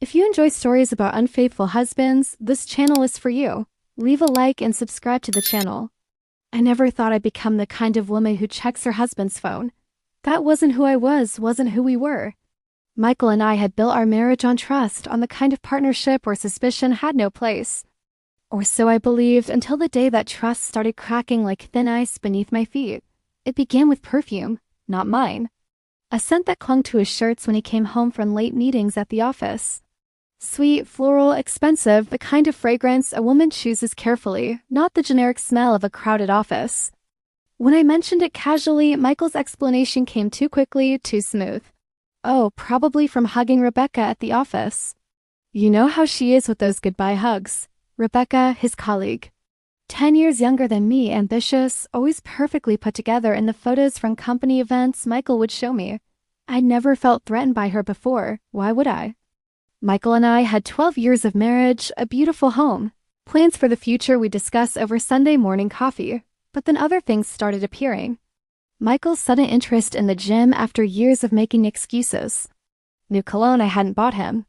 If you enjoy stories about unfaithful husbands, this channel is for you. Leave a like and subscribe to the channel. I never thought I'd become the kind of woman who checks her husband's phone. That wasn't who I was, wasn't who we were. Michael and I had built our marriage on trust, on the kind of partnership where suspicion had no place. Or so I believed, until the day that trust started cracking like thin ice beneath my feet. It began with perfume, not mine. A scent that clung to his shirts when he came home from late meetings at the office. Sweet, floral, expensive, the kind of fragrance a woman chooses carefully, not the generic smell of a crowded office. When I mentioned it casually, Michael's explanation came too quickly, too smooth. Oh, probably from hugging Rebecca at the office. You know how she is with those goodbye hugs. Rebecca, his colleague. 10 years younger than me, ambitious, always perfectly put together in the photos from company events Michael would show me. I'd never felt threatened by her before. Why would I? Michael and I had 12 years of marriage, a beautiful home. Plans for the future we discuss over Sunday morning coffee. But then other things started appearing. Michael's sudden interest in the gym after years of making excuses. New cologne I hadn't bought him.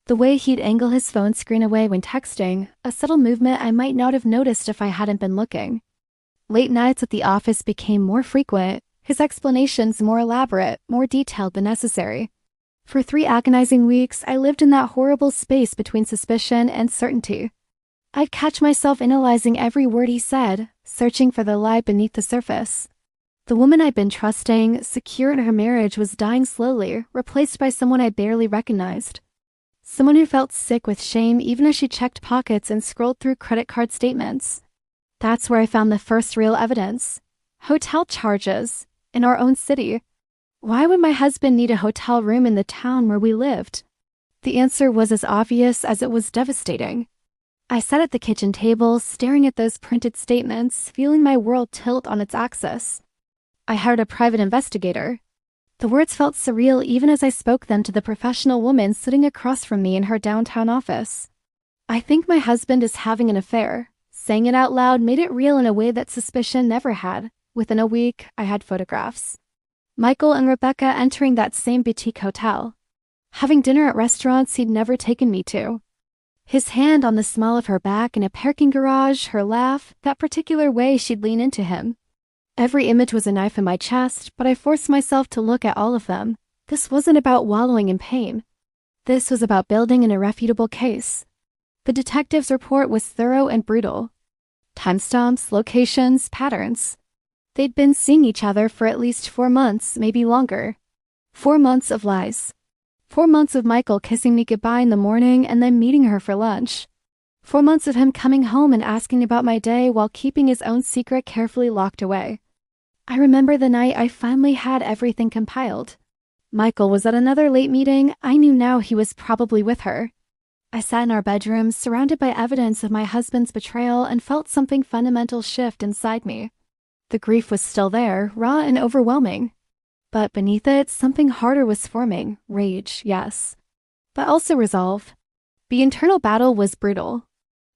The way he'd angle his phone screen away when texting, a subtle movement I might not have noticed if I hadn't been looking. Late nights at the office became more frequent, his explanations more elaborate, more detailed than necessary. For 3 agonizing weeks, I lived in that horrible space between suspicion and certainty. I'd catch myself analyzing every word he said, searching for the lie beneath the surface. The woman I'd been trusting, secure in her marriage, was dying slowly, replaced by someone I barely recognized. Someone who felt sick with shame even as she checked pockets and scrolled through credit card statements. That's where I found the first real evidence. Hotel charges. In our own city. Why would my husband need a hotel room in the town where we lived? The answer was as obvious as it was devastating. I sat at the kitchen table, staring at those printed statements, feeling my world tilt on its axis. I hired a private investigator. The words felt surreal even as I spoke them to the professional woman sitting across from me in her downtown office. I think my husband is having an affair. Saying it out loud made it real in a way that suspicion never had. Within a week, I had photographs. Michael and Rebecca entering that same boutique hotel. Having dinner at restaurants he'd never taken me to. His hand on the small of her back in a parking garage, her laugh, that particular way she'd lean into him. Every image was a knife in my chest, but I forced myself to look at all of them. This wasn't about wallowing in pain. This was about building an irrefutable case. The detective's report was thorough and brutal. Timestamps, locations, patterns. They'd been seeing each other for at least 4 months, maybe longer. 4 months of lies. 4 months of Michael kissing me goodbye in the morning and then meeting her for lunch. 4 months of him coming home and asking about my day while keeping his own secret carefully locked away. I remember the night I finally had everything compiled. Michael was at another late meeting. I knew now he was probably with her. I sat in our bedroom, surrounded by evidence of my husband's betrayal, and felt something fundamental shift inside me. The grief was still there, raw and overwhelming. But beneath it, something harder was forming. Rage, yes. But also resolve. The internal battle was brutal.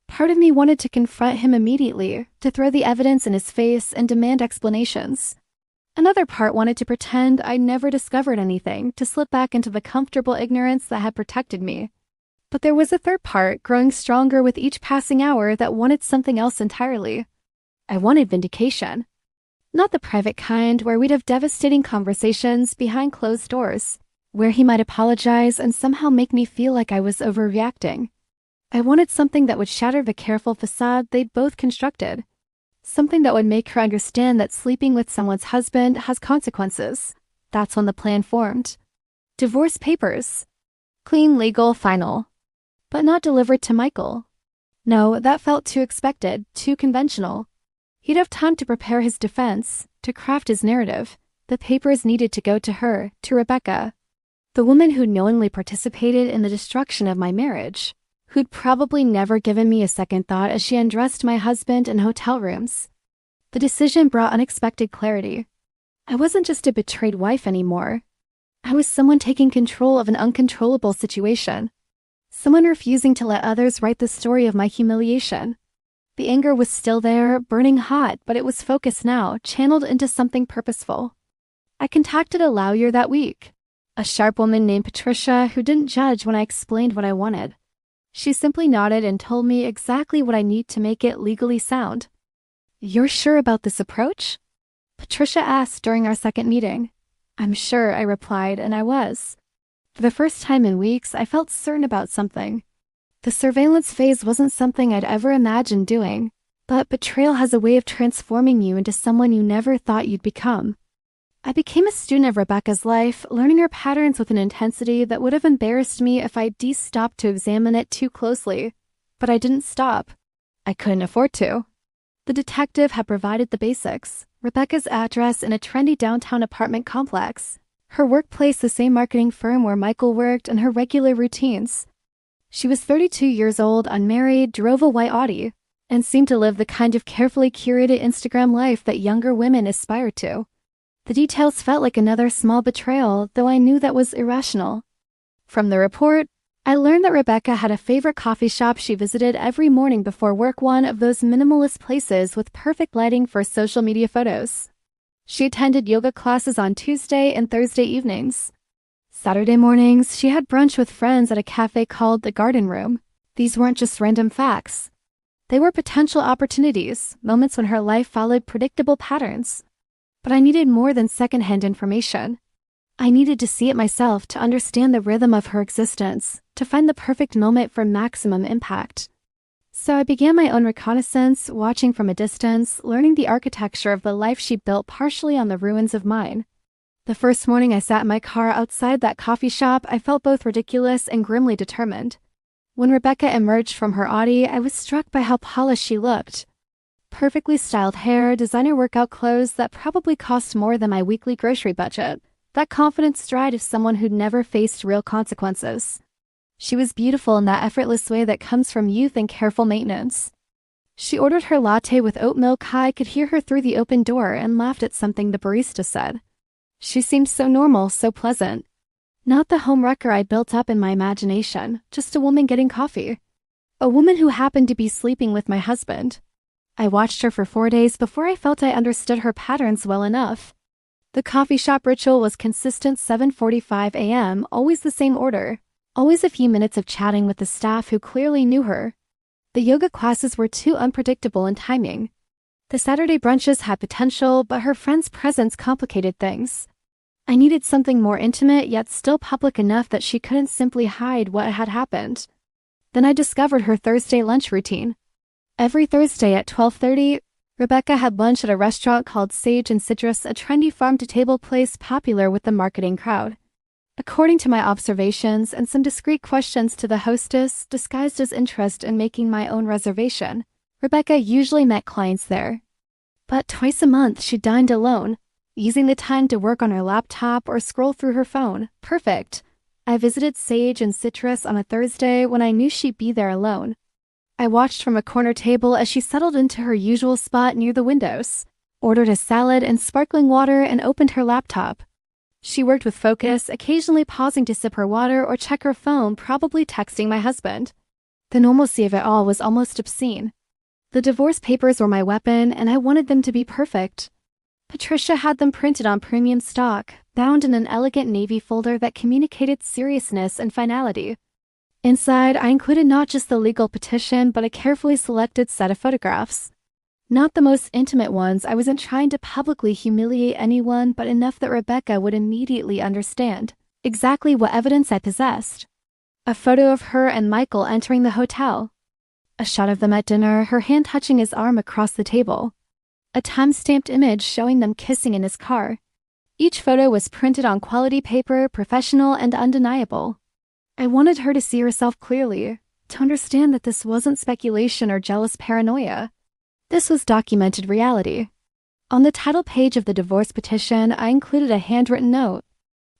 Part of me wanted to confront him immediately, to throw the evidence in his face and demand explanations. Another part wanted to pretend I'd never discovered anything, to slip back into the comfortable ignorance that had protected me. But there was a third part, growing stronger with each passing hour, that wanted something else entirely. I wanted vindication. Not the private kind where we'd have devastating conversations behind closed doors, where he might apologize and somehow make me feel like I was overreacting. I wanted something that would shatter the careful facade they'd both constructed. Something that would make her understand that sleeping with someone's husband has consequences. That's when the plan formed. Divorce papers. Clean, legal, final. But not delivered to Michael. No, that felt too expected, too conventional. He'd have time to prepare his defense, to craft his narrative. The papers needed to go to her, to Rebecca. The woman who knowingly participated in the destruction of my marriage. Who'd probably never given me a second thought as she undressed my husband in hotel rooms. The decision brought unexpected clarity. I wasn't just a betrayed wife anymore. I was someone taking control of an uncontrollable situation. Someone refusing to let others write the story of my humiliation. The anger was still there, burning hot, but it was focused now, channeled into something purposeful. I contacted a lawyer that week. A sharp woman named Patricia who didn't judge when I explained what I wanted. She simply nodded and told me exactly what I need to make it legally sound. "You're sure about this approach?" Patricia asked during our second meeting. "I'm sure," I replied, and I was. For the first time in weeks, I felt certain about something. The surveillance phase wasn't something I'd ever imagined doing, but betrayal has a way of transforming you into someone you never thought you'd become. I became a student of Rebecca's life, learning her patterns with an intensity that would have embarrassed me if I'd stopped to examine it too closely. But I didn't stop. I couldn't afford to. The detective had provided the basics: Rebecca's address in a trendy downtown apartment complex, her workplace the same marketing firm where Michael worked, and her regular routines. She was 32 years old, unmarried, drove a white Audi, and seemed to live the kind of carefully curated Instagram life that younger women aspire to. The details felt like another small betrayal, though I knew that was irrational. From the report, I learned that Rebecca had a favorite coffee shop she visited every morning before work, one of those minimalist places with perfect lighting for social media photos. She attended yoga classes on Tuesday and Thursday evenings. Saturday mornings, she had brunch with friends at a cafe called the Garden Room. These weren't just random facts. They were potential opportunities, moments when her life followed predictable patterns. But I needed more than secondhand information. I needed to see it myself, to understand the rhythm of her existence, to find the perfect moment for maximum impact. So I began my own reconnaissance, watching from a distance, learning the architecture of the life she built partially on the ruins of mine. The first morning I sat in my car outside that coffee shop, I felt both ridiculous and grimly determined. When Rebecca emerged from her Audi, I was struck by how polished she looked. Perfectly styled hair, designer workout clothes that probably cost more than my weekly grocery budget. That confident stride of someone who'd never faced real consequences. She was beautiful in that effortless way that comes from youth and careful maintenance. She ordered her latte with oat milk. I could hear her through the open door and laughed at something the barista said. She seemed so normal, so pleasant. Not the homewrecker I built up in my imagination, just a woman getting coffee. A woman who happened to be sleeping with my husband. I watched her for 4 days before I felt I understood her patterns well enough. The coffee shop ritual was consistent: 7:45 a.m., always the same order, always a few minutes of chatting with the staff who clearly knew her. The yoga classes were too unpredictable in timing. The Saturday brunches had potential, but her friend's presence complicated things. I needed something more intimate, yet still public enough that she couldn't simply hide what had happened. Then I discovered her Thursday lunch routine. Every Thursday at 12:30, Rebecca had lunch at a restaurant called Sage and Citrus, a trendy farm-to-table place popular with the marketing crowd. According to my observations and some discreet questions to the hostess, disguised as interest in making my own reservation, Rebecca usually met clients there. But twice a month she dined alone, using the time to work on her laptop or scroll through her phone. Perfect. I visited Sage and Citrus on a Thursday when I knew she'd be there alone. I watched from a corner table as she settled into her usual spot near the windows, ordered a salad and sparkling water, and opened her laptop. She worked with focus, occasionally pausing to sip her water or check her phone, probably texting my husband. The normalcy of it all was almost obscene. The divorce papers were my weapon, and I wanted them to be perfect. Patricia had them printed on premium stock, bound in an elegant navy folder that communicated seriousness and finality. Inside, I included not just the legal petition, but a carefully selected set of photographs. Not the most intimate ones. I wasn't trying to publicly humiliate anyone, but enough that Rebecca would immediately understand exactly what evidence I possessed. A photo of her and Michael entering the hotel. A shot of them at dinner, her hand touching his arm across the table. A time-stamped image showing them kissing in his car. Each photo was printed on quality paper, professional and undeniable. I wanted her to see herself clearly, to understand that this wasn't speculation or jealous paranoia. This was documented reality. On the title page of the divorce petition, I included a handwritten note.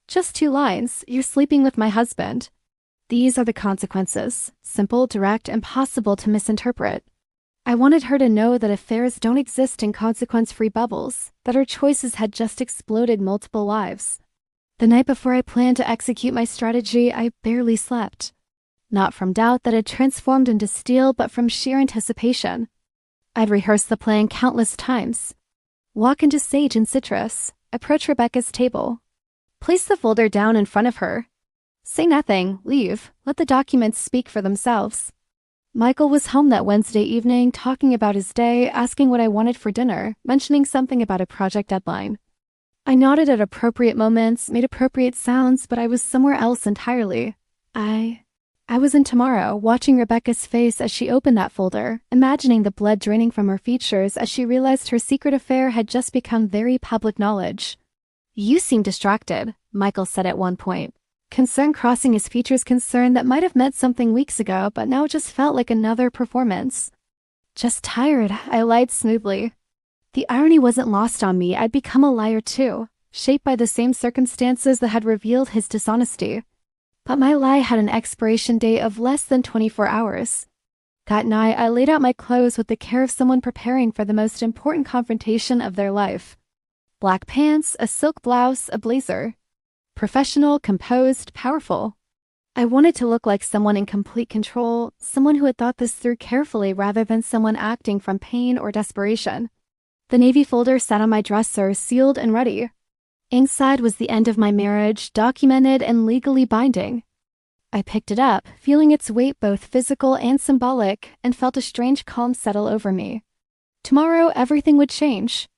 Just 2 lines: "You're sleeping with my husband. These are the consequences." Simple, direct, impossible to misinterpret. I wanted her to know that affairs don't exist in consequence-free bubbles, that her choices had just exploded multiple lives. The night before I planned to execute my strategy, I barely slept. Not from doubt that had transformed into steel, but from sheer anticipation. I'd rehearsed the plan countless times. Walk into Sage and Citrus, approach Rebecca's table, Place the folder down in front of her. Say nothing, leave, let the documents speak for themselves. Michael was home that Wednesday evening, talking about his day, asking what I wanted for dinner, mentioning something about a project deadline. I nodded at appropriate moments, made appropriate sounds, but I was somewhere else entirely. I was in tomorrow, watching Rebecca's face as she opened that folder, imagining the blood draining from her features as she realized her secret affair had just become very public knowledge. You seem distracted, Michael said at one point. Concern crossing his features, concern that might have meant something weeks ago, but now just felt like another performance. Just tired, I lied smoothly. The irony wasn't lost on me. I'd become a liar too, shaped by the same circumstances that had revealed his dishonesty. But my lie had an expiration date of less than 24 hours. That night, I laid out my clothes with the care of someone preparing for the most important confrontation of their life. Black pants, a silk blouse, a blazer. Professional, composed, powerful. I wanted to look like someone in complete control, someone who had thought this through carefully rather than someone acting from pain or desperation. The navy folder sat on my dresser, sealed and ready. Inside was the end of my marriage, documented and legally binding. I picked it up, feeling its weight both physical and symbolic, and felt a strange calm settle over me. Tomorrow, everything would change.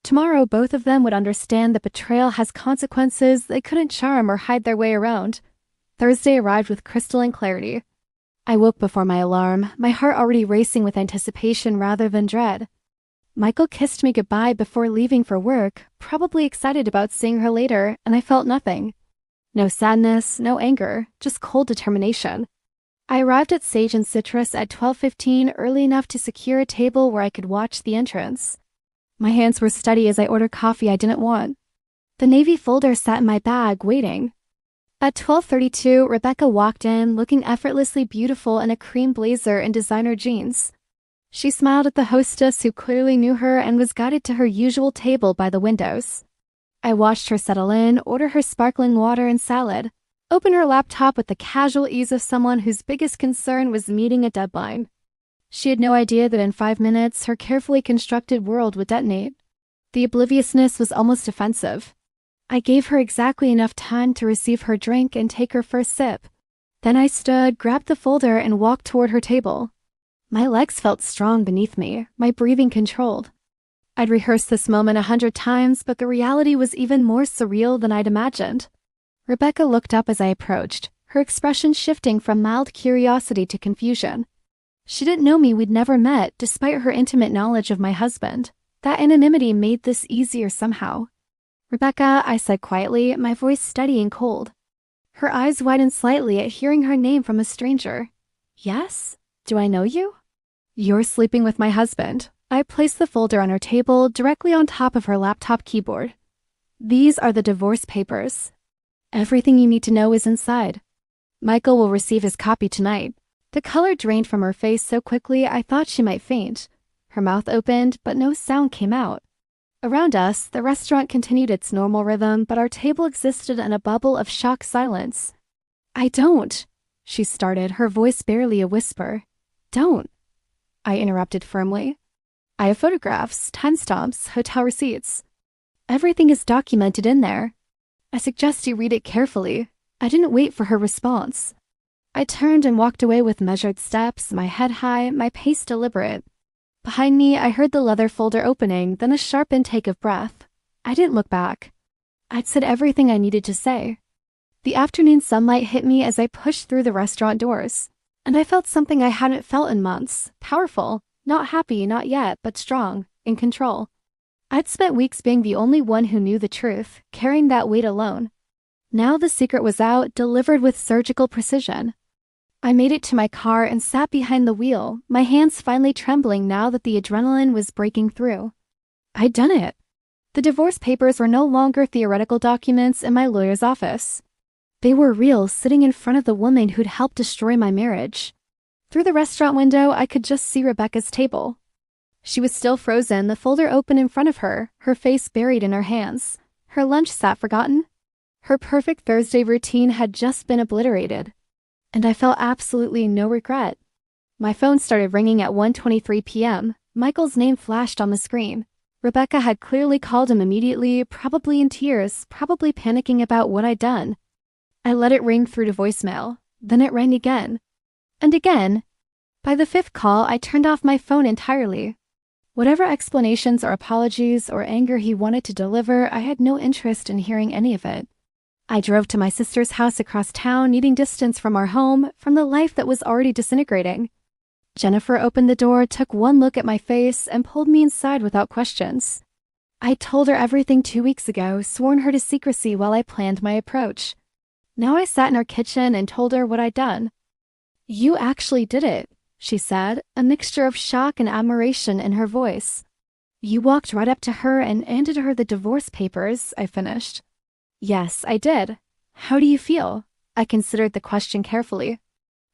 Tomorrow, both of them would understand that betrayal has consequences they couldn't charm or hide their way around. Thursday arrived with crystalline clarity. I woke before my alarm, my heart already racing with anticipation rather than dread. Michael kissed me goodbye before leaving for work, probably excited about seeing her later, and I felt nothing. No sadness, no anger, just cold determination. I arrived at Sage and Citrus at 12:15, early enough to secure a table where I could watch the entrance. My hands were steady as I ordered coffee I didn't want. The navy folder sat in my bag, waiting. At 12:32, Rebecca walked in, looking effortlessly beautiful in a cream blazer and designer jeans. She smiled at the hostess who clearly knew her and was guided to her usual table by the windows. I watched her settle in, order her sparkling water and salad, open her laptop with the casual ease of someone whose biggest concern was meeting a deadline. She had no idea that in 5 minutes, her carefully constructed world would detonate. The obliviousness was almost offensive. I gave her exactly enough time to receive her drink and take her first sip. Then I stood, grabbed the folder, and walked toward her table. My legs felt strong beneath me, my breathing controlled. I'd rehearsed this moment 100 times, but the reality was even more surreal than I'd imagined. Rebecca looked up as I approached, her expression shifting from mild curiosity to confusion. She didn't know me, we'd never met, despite her intimate knowledge of my husband. That anonymity made this easier somehow. "Rebecca," I said quietly, my voice steady and cold. Her eyes widened slightly at hearing her name from a stranger. "Yes? Do I know you?" "You're sleeping with my husband." I placed the folder on her table, directly on top of her laptop keyboard. "These are the divorce papers. Everything you need to know is inside. Michael will receive his copy tonight." The color drained from her face so quickly I thought she might faint. Her mouth opened, but no sound came out. Around us, the restaurant continued its normal rhythm, but our table existed in a bubble of shocked silence. "I don't," she started, her voice barely a whisper. "Don't," I interrupted firmly. "I have photographs, timestamps, hotel receipts. Everything is documented in there. I suggest you read it carefully." I didn't wait for her response. I turned and walked away with measured steps, my head high, my pace deliberate. Behind me, I heard the leather folder opening, then a sharp intake of breath. I didn't look back. I'd said everything I needed to say. The afternoon sunlight hit me as I pushed through the restaurant doors, and I felt something I hadn't felt in months. Powerful, not happy, not yet, but strong, in control. I'd spent weeks being the only one who knew the truth, carrying that weight alone. Now the secret was out, delivered with surgical precision. I made it to my car and sat behind the wheel, my hands finally trembling now that the adrenaline was breaking through. I'd done it. The divorce papers were no longer theoretical documents in my lawyer's office. They were real, sitting in front of the woman who'd helped destroy my marriage. Through the restaurant window, I could just see Rebecca's table. She was still frozen, the folder open in front of her, her face buried in her hands. Her lunch sat forgotten. Her perfect Thursday routine had just been obliterated. And I felt absolutely no regret. My phone started ringing at 1:23 p.m. Michael's name flashed on the screen. Rebecca had clearly called him immediately, probably in tears, probably panicking about what I'd done. I let it ring through to voicemail. Then it rang again. And again. By the 5th call, I turned off my phone entirely. Whatever explanations or apologies or anger he wanted to deliver, I had no interest in hearing any of it. I drove to my sister's house across town, needing distance from our home, from the life that was already disintegrating. Jennifer opened the door, took one look at my face, and pulled me inside without questions. I told her everything 2 weeks ago, sworn her to secrecy while I planned my approach. Now I sat in our kitchen and told her what I'd done. "You actually did it," she said, a mixture of shock and admiration in her voice. "You walked right up to her and handed her the divorce papers," I finished. "Yes, I did. How do you feel?" I considered the question carefully.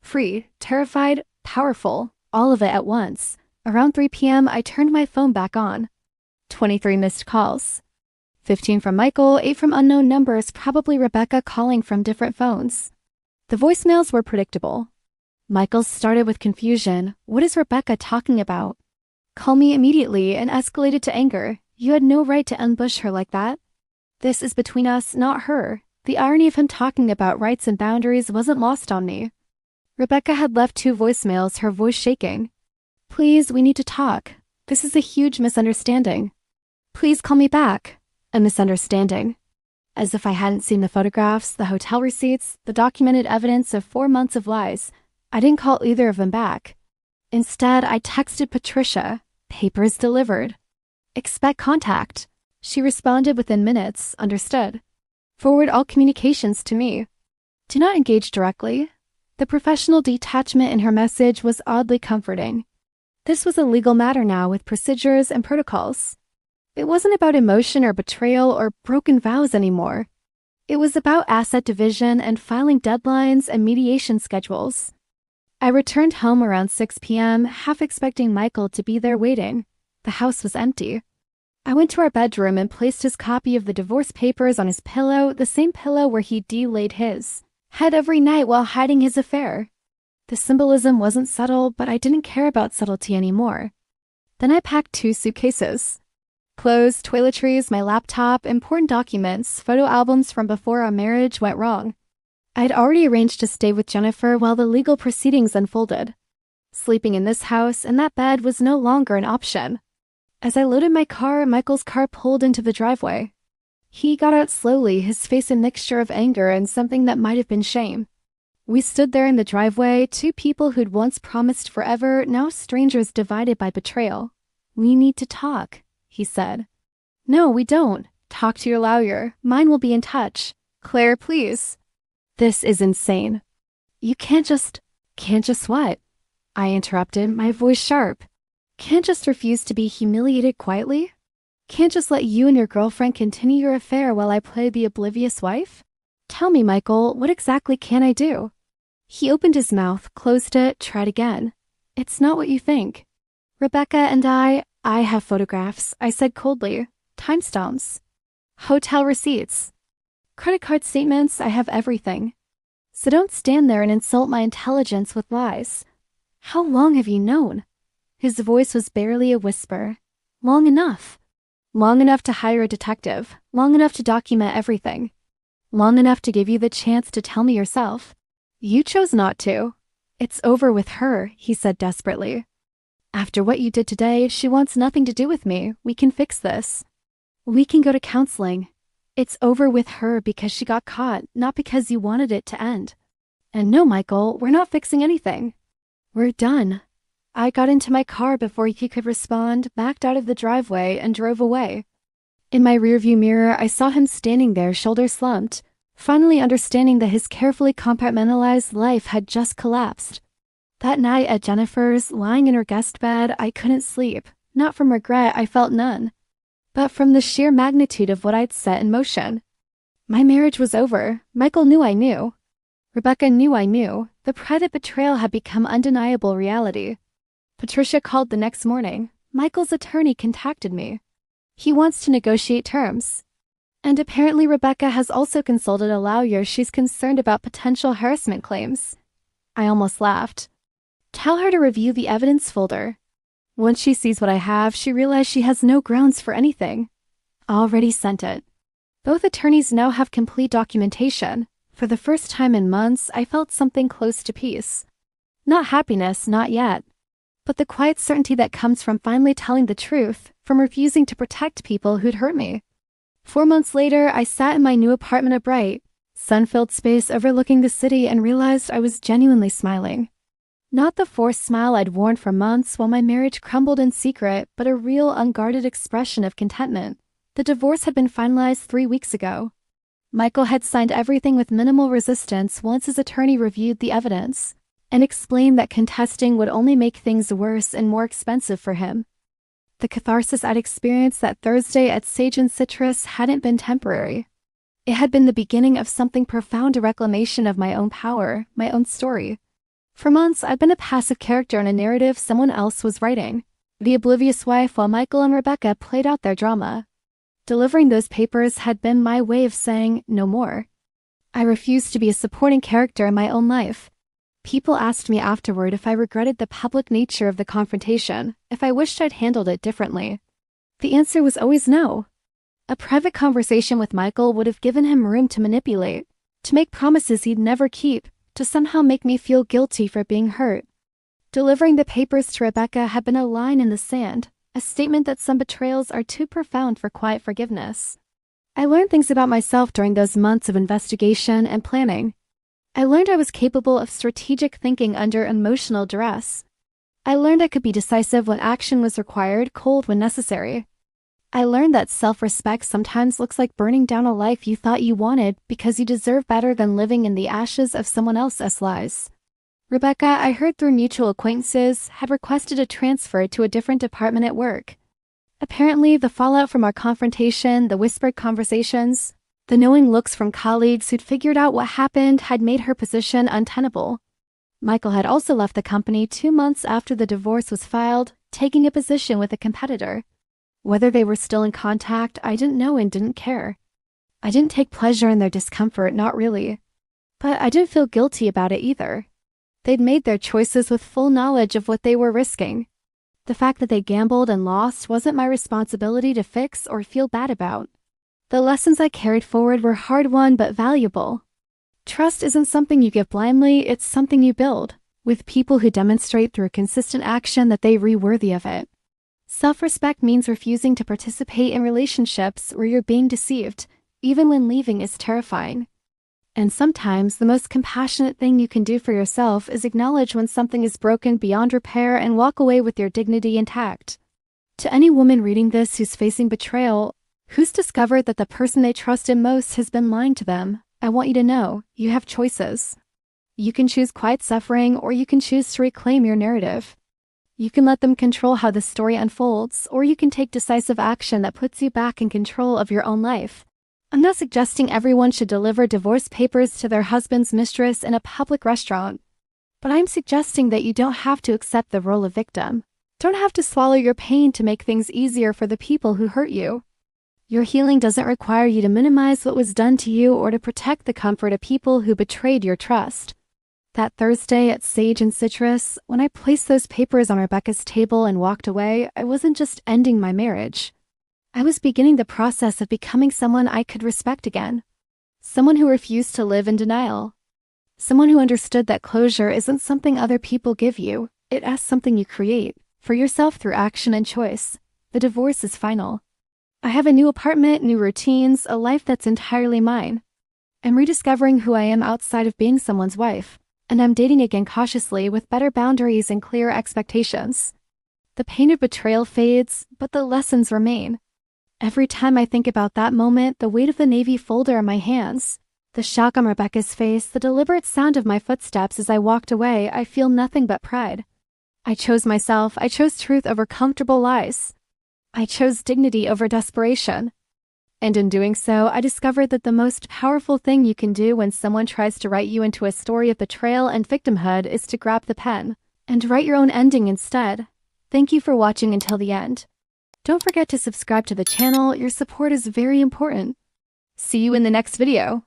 Free, terrified, powerful, all of it at once. Around 3 p.m., I turned my phone back on. 23 missed calls. 15 from Michael, 8 from unknown numbers, probably Rebecca calling from different phones. The voicemails were predictable. Michael's started with confusion. What is Rebecca talking about? Call me immediately, and escalated to anger. You had no right to ambush her like that. This is between us, not her. The irony of him talking about rights and boundaries wasn't lost on me. Rebecca had left 2 voicemails, her voice shaking. "Please, we need to talk. This is a huge misunderstanding. Please call me back." A misunderstanding. As if I hadn't seen the photographs, the hotel receipts, the documented evidence of 4 months of lies, I didn't call either of them back. Instead, I texted Patricia. "Papers delivered. Expect contact." She responded within minutes. "Understood. Forward all communications to me. Do not engage directly." The professional detachment in her message was oddly comforting. This was a legal matter now with procedures and protocols. It wasn't about emotion or betrayal or broken vows anymore. It was about asset division and filing deadlines and mediation schedules. I returned home around 6 p.m., half expecting Michael to be there waiting. The house was empty. I went to our bedroom and placed his copy of the divorce papers on his pillow, the same pillow where he laid his head every night while hiding his affair. The symbolism wasn't subtle, but I didn't care about subtlety anymore. Then I packed 2 suitcases. Clothes, toiletries, my laptop, important documents, photo albums from before our marriage went wrong. I'd already arranged to stay with Jennifer while the legal proceedings unfolded. Sleeping in this house and that bed was no longer an option. As I loaded my car, Michael's car pulled into the driveway. He got out slowly, his face a mixture of anger and something that might have been shame. We stood there in the driveway, 2 people who'd once promised forever, now strangers divided by betrayal. "We need to talk," he said. "No, we don't. Talk to your lawyer. Mine will be in touch. Claire, please." "This is insane." Can't just what?" I interrupted, my voice sharp. "Can't just refuse to be humiliated quietly? Can't just let you and your girlfriend continue your affair while I play the oblivious wife? Tell me, Michael, what exactly can I do?" He opened his mouth, closed it, tried again. "It's not what you think. Rebecca and I have photographs," I said coldly. "Timestamps. Hotel receipts. Credit card statements, I have everything. So don't stand there and insult my intelligence with lies. How long have you known?" His voice was barely a whisper. "Long enough. Long enough to hire a detective. Long enough to document everything. Long enough to give you the chance to tell me yourself. You chose not to. It's over with her," he said desperately. "After what you did today, she wants nothing to do with me. We can fix this. We can go to counseling. It's over with her because she got caught, not because you wanted it to end. And no, Michael, we're not fixing anything. We're done." I got into my car before he could respond, backed out of the driveway, and drove away. In my rearview mirror, I saw him standing there, shoulders slumped, finally understanding that his carefully compartmentalized life had just collapsed. That night at Jennifer's, lying in her guest bed, I couldn't sleep. Not from regret, I felt none, but from the sheer magnitude of what I'd set in motion. My marriage was over. Michael knew I knew. Rebecca knew I knew. The private betrayal had become undeniable reality. Patricia called the next morning. Michael's attorney contacted me. He wants to negotiate terms. And apparently Rebecca has also consulted a lawyer she's concerned about potential harassment claims. I almost laughed. "Tell her to review the evidence folder." Once she sees what I have, she realized she has no grounds for anything. Already sent it. Both attorneys now have complete documentation. For the first time in months, I felt something close to peace. Not happiness, not yet. But the quiet certainty that comes from finally telling the truth, from refusing to protect people who'd hurt me. 4 months later, I sat in my new apartment, a bright, sun-filled space overlooking the city, and realized I was genuinely smiling. Not the forced smile I'd worn for months while my marriage crumbled in secret, but a real, unguarded expression of contentment. The divorce had been finalized 3 weeks ago. Michael had signed everything with minimal resistance once his attorney reviewed the evidence and explained that contesting would only make things worse and more expensive for him. The catharsis I'd experienced that Thursday at Sage and Citrus hadn't been temporary. It had been the beginning of something profound, a reclamation of my own power, my own story. For months, I'd been a passive character in a narrative someone else was writing, the oblivious wife, while Michael and Rebecca played out their drama. Delivering those papers had been my way of saying no more. I refused to be a supporting character in my own life. People asked me afterward if I regretted the public nature of the confrontation, if I wished I'd handled it differently. The answer was always no. A private conversation with Michael would have given him room to manipulate, to make promises he'd never keep, to somehow make me feel guilty for being hurt. Delivering the papers to Rebecca had been a line in the sand, a statement that some betrayals are too profound for quiet forgiveness. I learned things about myself during those months of investigation and planning. I learned I was capable of strategic thinking under emotional duress. I learned I could be decisive when action was required, cold when necessary. I learned that self-respect sometimes looks like burning down a life you thought you wanted because you deserve better than living in the ashes of someone else's lies. Rebecca, I heard through mutual acquaintances, had requested a transfer to a different department at work. Apparently, the fallout from our confrontation, the whispered conversations, the knowing looks from colleagues who'd figured out what happened had made her position untenable. Michael had also left the company 2 months after the divorce was filed, taking a position with a competitor. Whether they were still in contact, I didn't know and didn't care. I didn't take pleasure in their discomfort, not really. But I didn't feel guilty about it either. They'd made their choices with full knowledge of what they were risking. The fact that they gambled and lost wasn't my responsibility to fix or feel bad about. The lessons I carried forward were hard-won but valuable. Trust isn't something you give blindly, it's something you build, with people who demonstrate through consistent action that they are worthy of it. Self-respect means refusing to participate in relationships where you're being deceived, even when leaving is terrifying. And sometimes the most compassionate thing you can do for yourself is acknowledge when something is broken beyond repair and walk away with your dignity intact. To any woman reading this who's facing betrayal, who's discovered that the person they trusted most has been lying to them, I want you to know, you have choices. You can choose quiet suffering, or you can choose to reclaim your narrative. You can let them control how the story unfolds, or you can take decisive action that puts you back in control of your own life. I'm not suggesting everyone should deliver divorce papers to their husband's mistress in a public restaurant, but I'm suggesting that you don't have to accept the role of victim. Don't have to swallow your pain to make things easier for the people who hurt you. Your healing doesn't require you to minimize what was done to you or to protect the comfort of people who betrayed your trust. That Thursday at Sage and Citrus, when I placed those papers on Rebecca's table and walked away, I wasn't just ending my marriage. I was beginning the process of becoming someone I could respect again. Someone who refused to live in denial. Someone who understood that closure isn't something other people give you, it's something you create, for yourself through action and choice. The divorce is final. I have a new apartment, new routines, a life that's entirely mine. I'm rediscovering who I am outside of being someone's wife, and I'm dating again cautiously with better boundaries and clear expectations. The pain of betrayal fades, but the lessons remain. Every time I think about that moment, the weight of the navy folder in my hands, the shock on Rebecca's face, the deliberate sound of my footsteps as I walked away, I feel nothing but pride. I chose myself. I chose truth over comfortable lies. I chose dignity over desperation. And in doing so, I discovered that the most powerful thing you can do when someone tries to write you into a story of betrayal and victimhood is to grab the pen and write your own ending instead. Thank you for watching until the end. Don't forget to subscribe to the channel, your support is very important. See you in the next video.